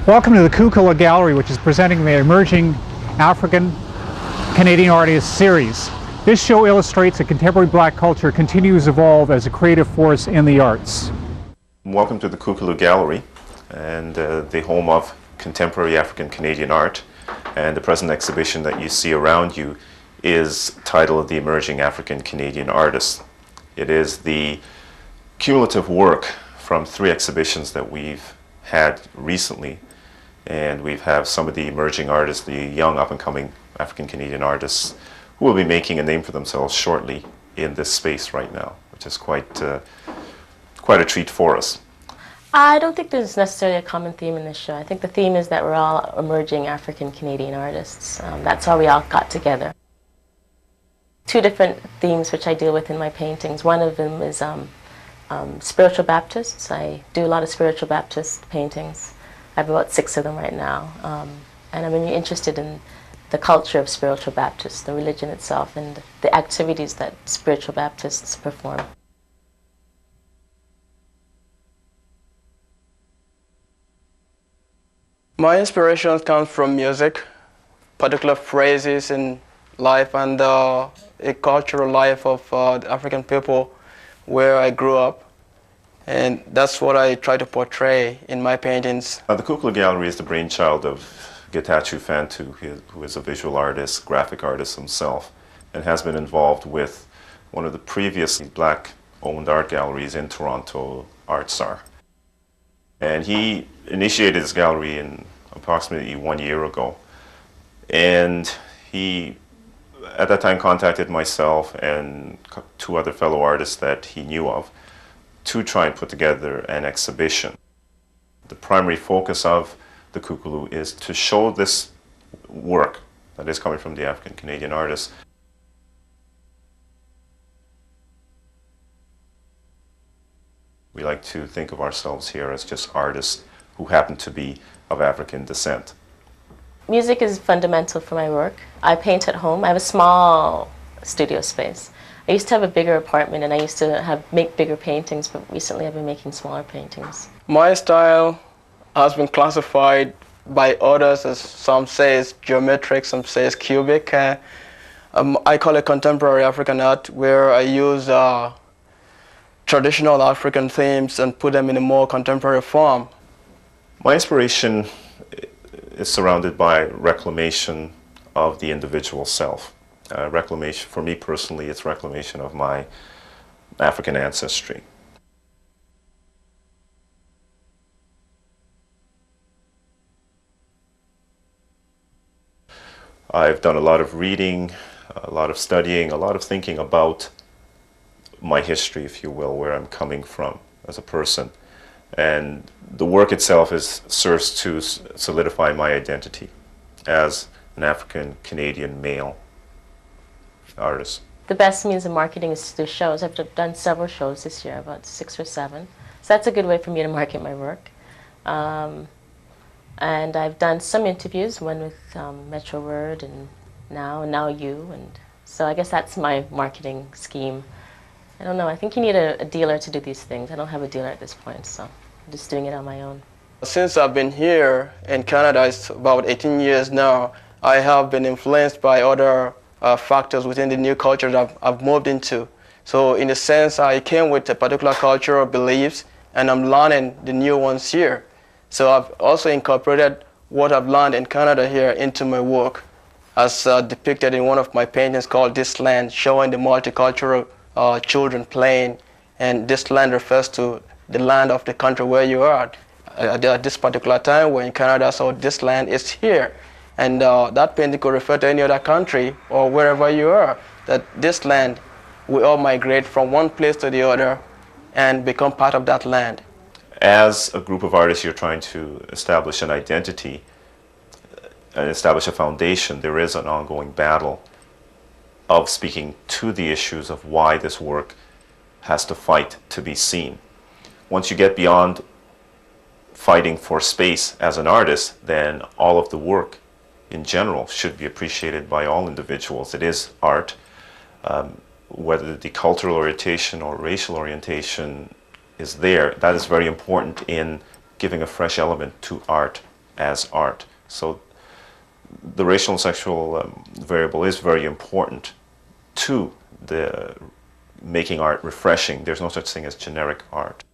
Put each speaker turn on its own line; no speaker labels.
Welcome to the Kukulu Gallery, which is presenting the Emerging African Canadian Artists series. This show illustrates that contemporary black culture continues to evolve as a creative force in the arts.
Welcome to the Kukulu Gallery, and the home of contemporary African Canadian art. And the present exhibition that you see around you is titled The Emerging African Canadian Artists. It is the cumulative work from 3 exhibitions that we've had recently. And we have some of the emerging artists, the young up-and-coming African Canadian artists, who will be making a name for themselves shortly in this space right now, which is quite a treat for us.
I don't think there's necessarily a common theme in this show. I think the theme is that we're all emerging African Canadian artists. That's how we all got together. 2 different themes which I deal with in my paintings. One of them is spiritual Baptists. I do a lot of spiritual Baptist paintings. I have about 6 of them right now. And I'm really interested in the culture of spiritual Baptists, the religion itself, and the activities that spiritual Baptists perform.
My inspiration comes from music, particular phrases in life and a cultural life of the African people where I grew up. And that's what I try to portray in my paintings.
The Kukulu Gallery is the brainchild of Getachew Fantu, who is a visual artist, graphic artist himself, and has been involved with one of the previous black-owned art galleries in Toronto, ArtSAR. And he initiated his gallery in approximately 1 year ago. And he, at that time, contacted myself and 2 other fellow artists that he knew of to try and put together an exhibition. The primary focus of the Kukulu is to show this work that is coming from the African Canadian artists. We like to think of ourselves here as just artists who happen to be of African descent.
Music is fundamental for my work. I paint at home. I have a small studio space. I used to have a bigger apartment and I used to make bigger paintings, but recently I've been making smaller paintings.
My style has been classified by others as some say it's geometric, some say it's cubic. I call it contemporary African art, where I use traditional African themes and put them in a more contemporary form.
My inspiration is surrounded by reclamation of the individual self. Reclamation, for me personally, it's reclamation of my African ancestry. I've done a lot of reading, a lot of studying, a lot of thinking about my history, if you will, where I'm coming from as a person. And the work itself serves to solidify my identity as an African Canadian male artist.
The best means of marketing is to do shows. I've done several shows this year, about 6 or 7. So that's a good way for me to market my work. And I've done some interviews, one with Metro Word and Now You. And so I guess that's my marketing scheme. I don't know, I think you need a dealer to do these things. I don't have a dealer at this point, so I'm just doing it on my own. Since
I've been here in Canada, it's about 18 years now, I have been influenced by other factors within the new culture that I've moved into. So in a sense, I came with a particular cultural beliefs and I'm learning the new ones here. So I've also incorporated what I've learned in Canada here into my work, as depicted in one of my paintings called This Land, showing the multicultural children playing. And this land refers to the land of the country where you are. At this particular time, we're in Canada, so this land is here. And that painting could refer to any other country or wherever you are, that this land, we all migrate from one place to the other and become part of that land.
As a group of artists, you're trying to establish an identity and establish a foundation. There is an ongoing battle of speaking to the issues of why this work has to fight to be seen. Once you get beyond fighting for space as an artist, then all of the work in general should be appreciated by all individuals. It is art. Whether the cultural orientation or racial orientation is there, that is very important in giving a fresh element to art. as art. So the racial and sexual variable is very important to the making art refreshing. There's no such thing as generic art.